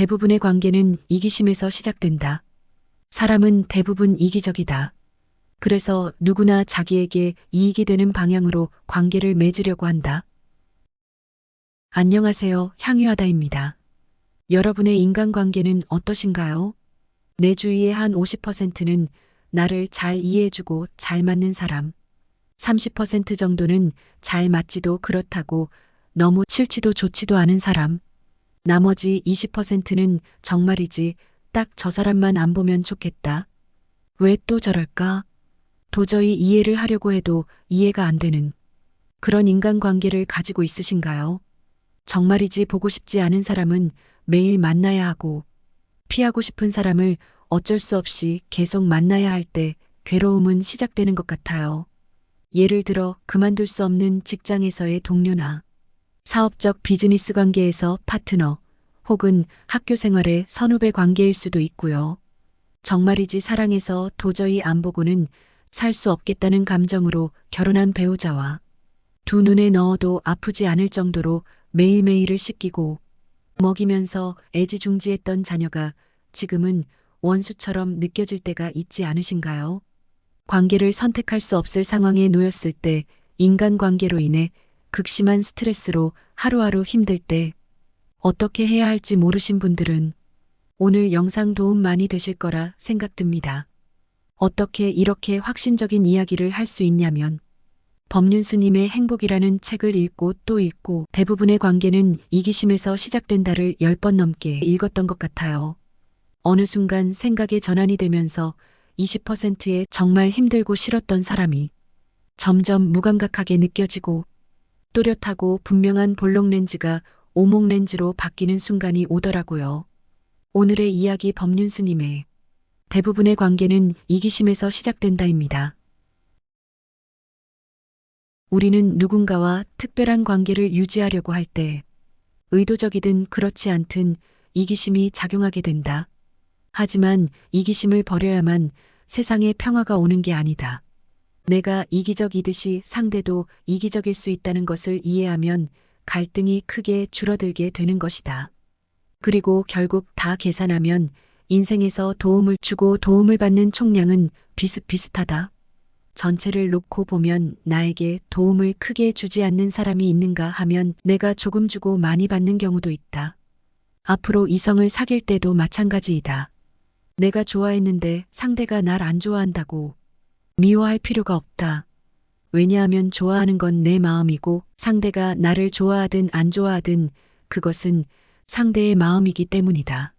대부분의 관계는 이기심에서 시작된다. 사람은 대부분 이기적이다. 그래서 누구나 자기에게 이익이 되는 방향으로 관계를 맺으려고 한다. 안녕하세요. 향유하다입니다. 여러분의 인간관계는 어떠신가요? 내 주위의 한 50%는 나를 잘 이해해주고 잘 맞는 사람, 30% 정도는 잘 맞지도 그렇다고 너무 싫지도 좋지도 않은 사람, 나머지 20%는 정말이지 딱 저 사람만 안 보면 좋겠다. 왜 또 저럴까? 도저히 이해를 하려고 해도 이해가 안 되는 그런 인간관계를 가지고 있으신가요? 정말이지 보고 싶지 않은 사람은 매일 만나야 하고 피하고 싶은 사람을 어쩔 수 없이 계속 만나야 할 때 괴로움은 시작되는 것 같아요. 예를 들어 그만둘 수 없는 직장에서의 동료나 사업적 비즈니스 관계에서 파트너 혹은 학교 생활의 선후배 관계일 수도 있고요. 정말이지 사랑해서 도저히 안 보고는 살 수 없겠다는 감정으로 결혼한 배우자와 두 눈에 넣어도 아프지 않을 정도로 매일매일을 씻기고 먹이면서 애지중지했던 자녀가 지금은 원수처럼 느껴질 때가 있지 않으신가요? 관계를 선택할 수 없을 상황에 놓였을 때 인간관계로 인해 극심한 스트레스로 하루하루 힘들 때 어떻게 해야 할지 모르신 분들은 오늘 영상 도움 많이 되실 거라 생각됩니다. 어떻게 이렇게 확신적인 이야기를 할 수 있냐면 법륜스님의 행복이라는 책을 읽고 또 읽고 대부분의 관계는 이기심에서 시작된다를 10번 넘게 읽었던 것 같아요. 어느 순간 생각의 전환이 되면서 20%의 정말 힘들고 싫었던 사람이 점점 무감각하게 느껴지고 또렷하고 분명한 볼록 렌즈가 오목 렌즈로 바뀌는 순간이 오더라고요. 오늘의 이야기 법륜스님의 대부분의 관계는 이기심에서 시작된다입니다. 우리는 누군가와 특별한 관계를 유지하려고 할 때 의도적이든 그렇지 않든 이기심이 작용하게 된다. 하지만 이기심을 버려야만 세상에 평화가 오는 게 아니다. 내가 이기적이듯이 상대도 이기적일 수 있다는 것을 이해하면 갈등이 크게 줄어들게 되는 것이다. 그리고 결국 다 계산하면 인생에서 도움을 주고 도움을 받는 총량은 비슷비슷하다. 전체를 놓고 보면 나에게 도움을 크게 주지 않는 사람이 있는가 하면 내가 조금 주고 많이 받는 경우도 있다. 앞으로 이성을 사귈 때도 마찬가지이다. 내가 좋아했는데 상대가 날 안 좋아한다고 미워할 필요가 없다. 왜냐하면 좋아하는 건 내 마음이고 상대가 나를 좋아하든 안 좋아하든 그것은 상대의 마음이기 때문이다.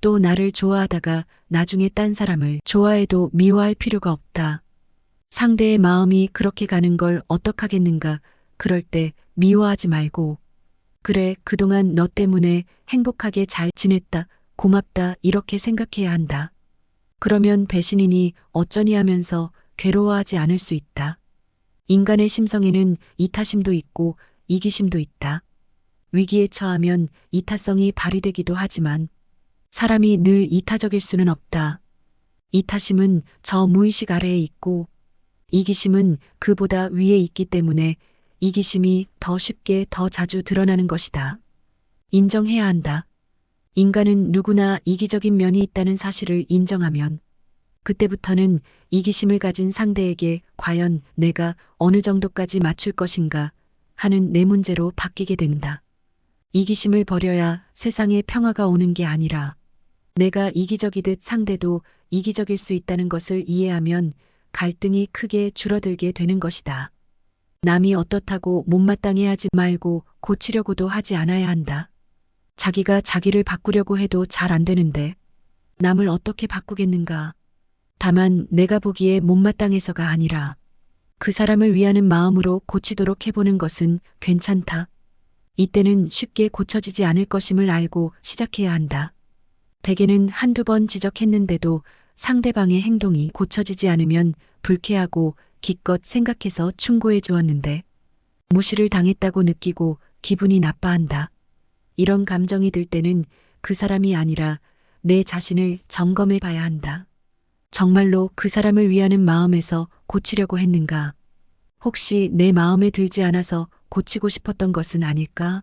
또 나를 좋아하다가 나중에 딴 사람을 좋아해도 미워할 필요가 없다. 상대의 마음이 그렇게 가는 걸 어떡하겠는가. 그럴 때 미워하지 말고 그래 그동안 너 때문에 행복하게 잘 지냈다. 고맙다 이렇게 생각해야 한다. 그러면 배신이니 어쩌니 하면서 괴로워하지 않을 수 있다. 인간의 심성에는 이타심도 있고 이기심도 있다. 위기에 처하면 이타성이 발휘되기도 하지만 사람이 늘 이타적일 수는 없다. 이타심은 저 무의식 아래에 있고 이기심은 그보다 위에 있기 때문에 이기심이 더 쉽게 더 자주 드러나는 것이다. 인정해야 한다. 인간은 누구나 이기적인 면이 있다는 사실을 인정하면 그때부터는 이기심을 가진 상대에게 과연 내가 어느 정도까지 맞출 것인가 하는 내 문제로 바뀌게 된다. 이기심을 버려야 세상에 평화가 오는 게 아니라 내가 이기적이듯 상대도 이기적일 수 있다는 것을 이해하면 갈등이 크게 줄어들게 되는 것이다. 남이 어떻다고 못마땅해 하지 말고 고치려고도 하지 않아야 한다. 자기가 자기를 바꾸려고 해도 잘 안 되는데 남을 어떻게 바꾸겠는가. 다만 내가 보기에 못마땅해서가 아니라 그 사람을 위하는 마음으로 고치도록 해보는 것은 괜찮다. 이때는 쉽게 고쳐지지 않을 것임을 알고 시작해야 한다. 대개는 한두 번 지적했는데도 상대방의 행동이 고쳐지지 않으면 불쾌하고 기껏 생각해서 충고해 주었는데 무시를 당했다고 느끼고 기분이 나빠한다. 이런 감정이 들 때는 그 사람이 아니라 내 자신을 점검해 봐야 한다. 정말로 그 사람을 위하는 마음에서 고치려고 했는가? 혹시 내 마음에 들지 않아서 고치고 싶었던 것은 아닐까?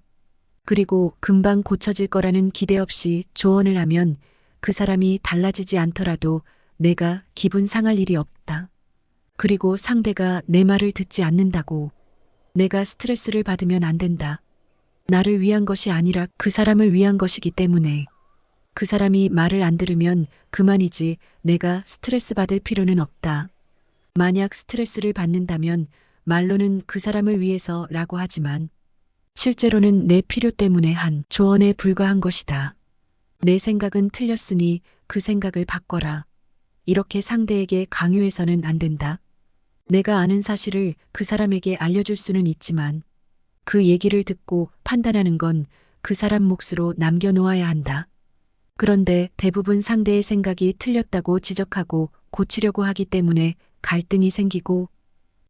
그리고 금방 고쳐질 거라는 기대 없이 조언을 하면 그 사람이 달라지지 않더라도 내가 기분 상할 일이 없다. 그리고 상대가 내 말을 듣지 않는다고 내가 스트레스를 받으면 안 된다. 나를 위한 것이 아니라 그 사람을 위한 것이기 때문에 그 사람이 말을 안 들으면 그만이지 내가 스트레스 받을 필요는 없다. 만약 스트레스를 받는다면 말로는 그 사람을 위해서라고 하지만 실제로는 내 필요 때문에 한 조언에 불과한 것이다. 내 생각은 틀렸으니 그 생각을 바꿔라. 이렇게 상대에게 강요해서는 안 된다. 내가 아는 사실을 그 사람에게 알려줄 수는 있지만 그 얘기를 듣고 판단하는 건 그 사람 몫으로 남겨놓아야 한다. 그런데 대부분 상대의 생각이 틀렸다고 지적하고 고치려고 하기 때문에 갈등이 생기고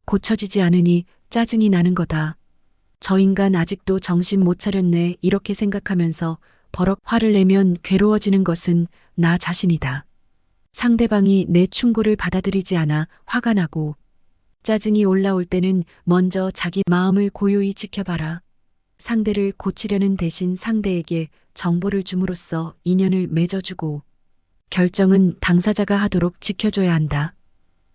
고쳐지지 않으니 짜증이 나는 거다. 저 인간 아직도 정신 못 차렸네 이렇게 생각하면서 버럭 화를 내면 괴로워지는 것은 나 자신이다. 상대방이 내 충고를 받아들이지 않아 화가 나고 짜증이 올라올 때는 먼저 자기 마음을 고요히 지켜봐라. 상대를 고치려는 대신 상대에게 정보를 줌으로써 인연을 맺어주고 결정은 당사자가 하도록 지켜줘야 한다.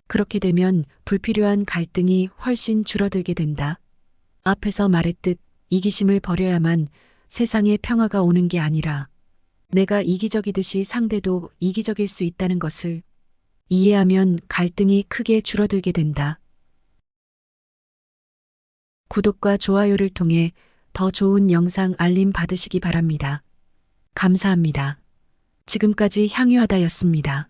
그렇게 되면 불필요한 갈등이 훨씬 줄어들게 된다. 앞에서 말했듯 이기심을 버려야만 세상에 평화가 오는 게 아니라 내가 이기적이듯이 상대도 이기적일 수 있다는 것을 이해하면 갈등이 크게 줄어들게 된다. 구독과 좋아요를 통해 더 좋은 영상 알림 받으시기 바랍니다. 감사합니다. 지금까지 향유하다였습니다.